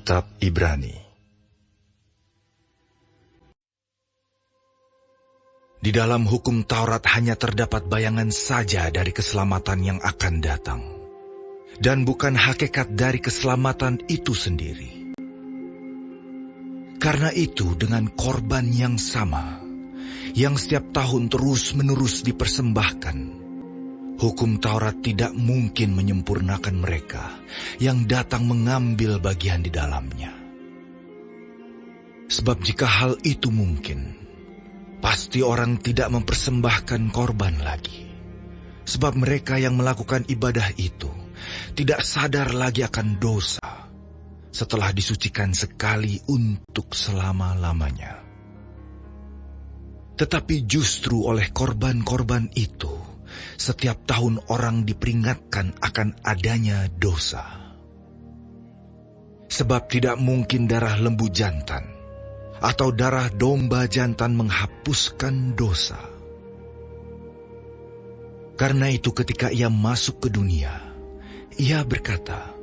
Kitab Ibrani. Di dalam hukum Taurat hanya terdapat bayangan saja dari keselamatan yang akan datang, dan bukan hakikat dari keselamatan itu sendiri. Karena itu, dengan korban yang sama, yang setiap tahun terus-menerus dipersembahkan, hukum Taurat tidak mungkin menyempurnakan mereka yang datang mengambil bagian di dalamnya. Sebab jika hal itu mungkin, pasti orang tidak mempersembahkan korban lagi. Sebab mereka yang melakukan ibadah itu tidak sadar lagi akan dosa setelah disucikan sekali untuk selama-lamanya. Tetapi justru oleh korban-korban itu, setiap tahun orang diperingatkan akan adanya dosa. Sebab tidak mungkin darah lembu jantan atau darah domba jantan menghapuskan dosa. Karena itu ketika ia masuk ke dunia, ia berkata,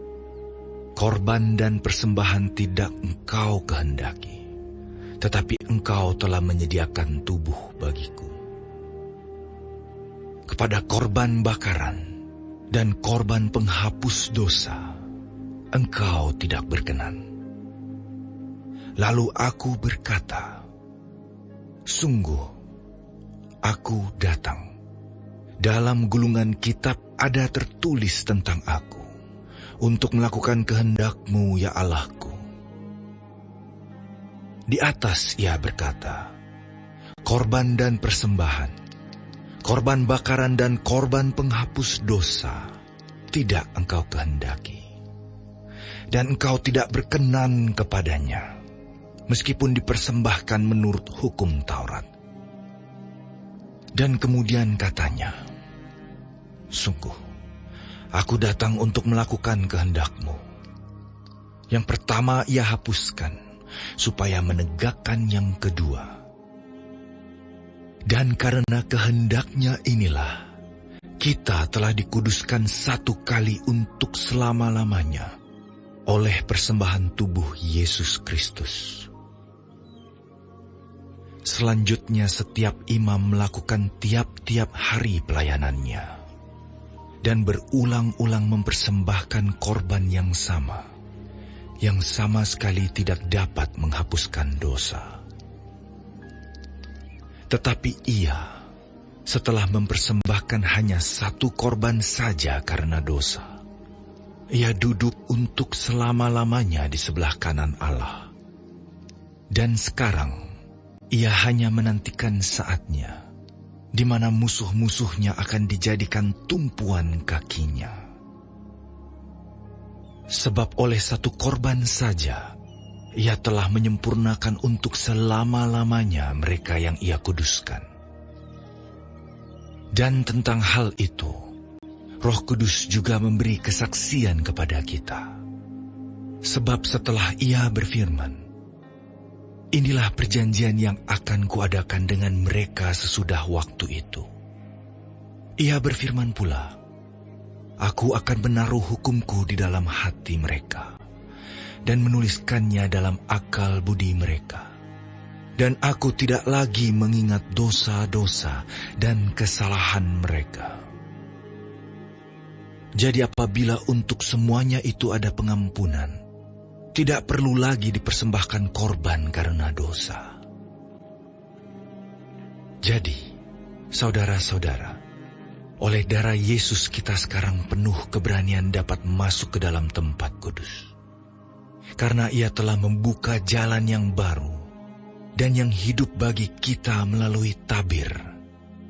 "Korban dan persembahan tidak engkau kehendaki, tetapi engkau telah menyediakan tubuh bagiku. Kepada korban bakaran dan korban penghapus dosa, engkau tidak berkenan." Lalu aku berkata, "Sungguh, aku datang. Dalam gulungan kitab ada tertulis tentang aku, untuk melakukan kehendak-Mu, ya Allah-Ku." Di atas ia berkata, "Korban dan persembahan, korban bakaran dan korban penghapus dosa tidak engkau kehendaki, dan engkau tidak berkenan kepadanya, meskipun dipersembahkan menurut hukum Taurat." Dan kemudian katanya, "Sungguh, aku datang untuk melakukan kehendak-Mu." Yang pertama ia hapuskan, supaya menegakkan yang kedua. Dan karena kehendaknya inilah, kita telah dikuduskan satu kali untuk selama-lamanya oleh persembahan tubuh Yesus Kristus. Selanjutnya setiap imam melakukan tiap-tiap hari pelayanannya, dan berulang-ulang mempersembahkan korban yang sama sekali tidak dapat menghapuskan dosa. Tetapi ia, setelah mempersembahkan hanya satu korban saja karena dosa, ia duduk untuk selama-lamanya di sebelah kanan Allah. Dan sekarang, ia hanya menantikan saatnya, di mana musuh-musuhnya akan dijadikan tumpuan kakinya. Sebab oleh satu korban saja, ia telah menyempurnakan untuk selama-lamanya mereka yang ia kuduskan. Dan tentang hal itu, Roh Kudus juga memberi kesaksian kepada kita. Sebab setelah ia berfirman, "Inilah perjanjian yang akan kuadakan dengan mereka sesudah waktu itu." Ia berfirman pula, "Aku akan menaruh hukumku di dalam hati mereka, dan menuliskannya dalam akal budi mereka. Dan aku tidak lagi mengingat dosa-dosa dan kesalahan mereka." Jadi apabila untuk semuanya itu ada pengampunan, tidak perlu lagi dipersembahkan korban karena dosa. Jadi, saudara-saudara, oleh darah Yesus kita sekarang penuh keberanian dapat masuk ke dalam tempat kudus. Karena ia telah membuka jalan yang baru dan yang hidup bagi kita melalui tabir,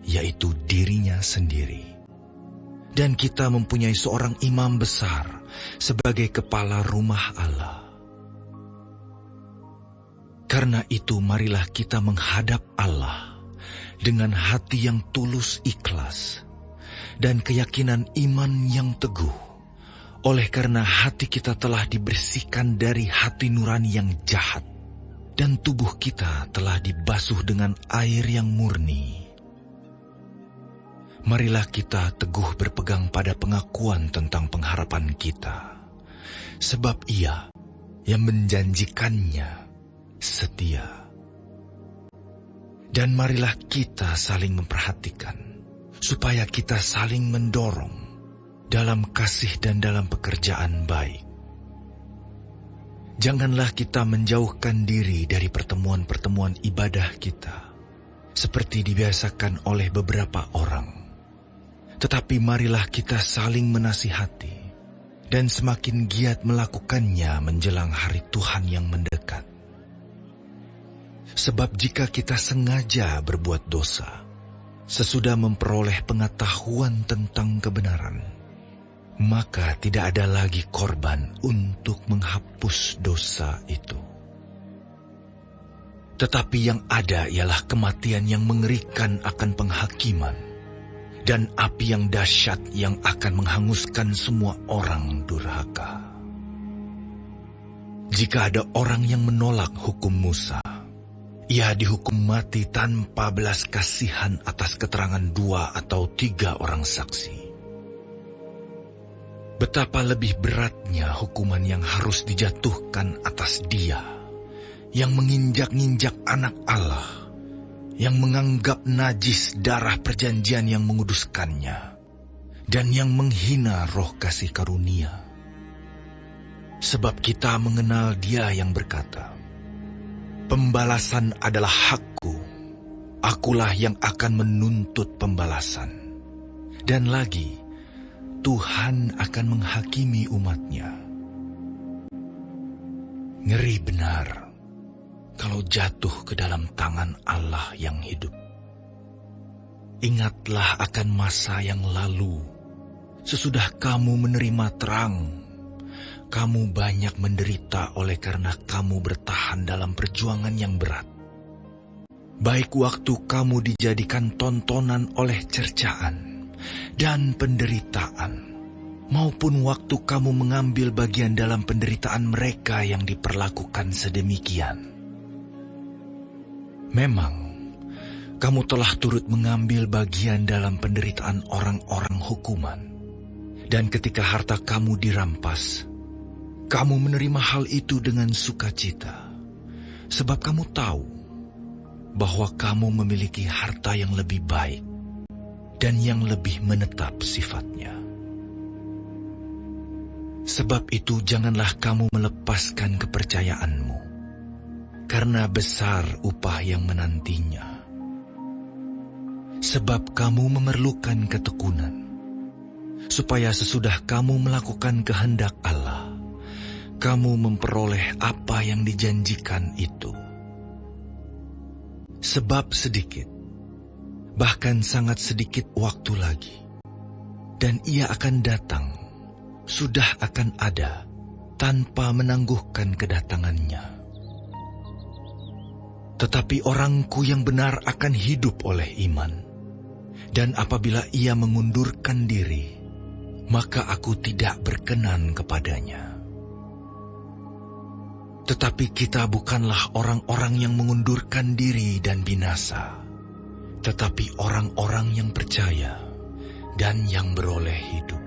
yaitu dirinya sendiri. Dan kita mempunyai seorang imam besar sebagai kepala rumah Allah. Karena itu marilah kita menghadap Allah dengan hati yang tulus ikhlas dan keyakinan iman yang teguh, oleh karena hati kita telah dibersihkan dari hati nurani yang jahat, dan tubuh kita telah dibasuh dengan air yang murni. Marilah kita teguh berpegang pada pengakuan tentang pengharapan kita, sebab Ia, yang menjanjikannya setia. Dan marilah kita saling memperhatikan, supaya kita saling mendorong dalam kasih dan dalam pekerjaan baik. Janganlah kita menjauhkan diri dari pertemuan-pertemuan ibadah kita, seperti dibiasakan oleh beberapa orang. Tetapi marilah kita saling menasihati, dan semakin giat melakukannya menjelang hari Tuhan yang mendekat. Sebab jika kita sengaja berbuat dosa, sesudah memperoleh pengetahuan tentang kebenaran, maka tidak ada lagi korban untuk menghapus dosa itu. Tetapi yang ada ialah kematian yang mengerikan akan penghakiman, dan api yang dahsyat yang akan menghanguskan semua orang durhaka. Jika ada orang yang menolak hukum Musa, ia dihukum mati tanpa belas kasihan atas keterangan 2 atau 3 orang saksi. Betapa lebih beratnya hukuman yang harus dijatuhkan atas dia yang menginjak-injak anak Allah, yang menganggap najis darah perjanjian yang menguduskannya, dan yang menghina roh kasih karunia. Sebab kita mengenal Dia yang berkata, "Pembalasan adalah hakku, akulah yang akan menuntut pembalasan." Dan lagi, Tuhan akan menghakimi umat-Nya. Ngeri benar kalau jatuh ke dalam tangan Allah yang hidup. Ingatlah akan masa yang lalu, sesudah kamu menerima terang. Kamu banyak menderita oleh karena kamu bertahan dalam perjuangan yang berat. Baik waktu kamu dijadikan tontonan oleh cercaan dan penderitaan, maupun waktu kamu mengambil bagian dalam penderitaan mereka yang diperlakukan sedemikian. Memang, kamu telah turut mengambil bagian dalam penderitaan orang-orang hukuman, dan ketika harta kamu dirampas, kamu menerima hal itu dengan sukacita, sebab kamu tahu bahwa kamu memiliki harta yang lebih baik dan yang lebih menetap sifatnya. Sebab itu janganlah kamu melepaskan kepercayaanmu, karena besar upah yang menantinya. Sebab kamu memerlukan ketekunan, supaya sesudah kamu melakukan kehendak Allah, kamu memperoleh apa yang dijanjikan itu. Sebab sedikit, bahkan sangat sedikit waktu lagi, dan Ia akan datang, sudah akan ada, tanpa menangguhkan kedatangannya. Tetapi orangku yang benar akan hidup oleh iman, dan apabila ia mengundurkan diri, maka aku tidak berkenan kepadanya. Tetapi kita bukanlah orang-orang yang mengundurkan diri dan binasa, tetapi orang-orang yang percaya dan yang beroleh hidup.